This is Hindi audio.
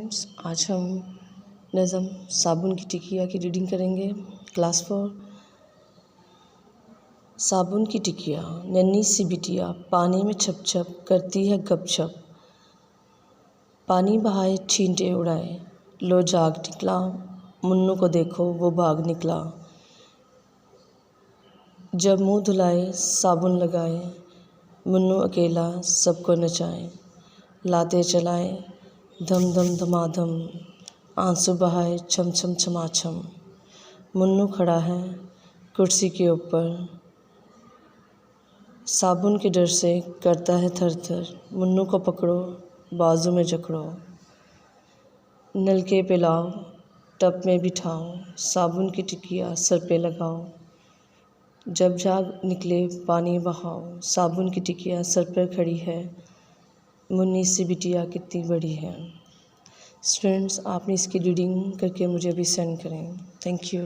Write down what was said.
फ्रेंड्स, आज हम नज़म साबुन की टिकिया की रीडिंग करेंगे। क्लास 4। साबुन की टिकिया, नन्ही सी बिटिया पानी में छप छप करती है गप छप। पानी बहाए छींटे उड़ाए, लो जाग निकला, मुन्नू को देखो वो भाग निकला। जब मुँह धुलाए साबुन लगाए, मुन्नू अकेला सबको नचाए। लाते चलाए धम धम धमाधम, आंसू बहाए छम छम छमाछम। मुन्नू खड़ा है कुर्सी के ऊपर, साबुन के डर से करता है थर थर। मुन्नू को पकड़ो बाजू में जकड़ो, नलके पे लाओ टब में बिठाओ, साबुन की टिकिया सर पे लगाओ। जब झाग निकले पानी बहाओ, साबुन की टिकिया सर पर खड़ी है, मुन्नी सी बिटिया कितनी बड़ी है। फ्रेंड्स, आपने इसकी रीडिंग करके मुझे अभी सेंड करें। Thank you.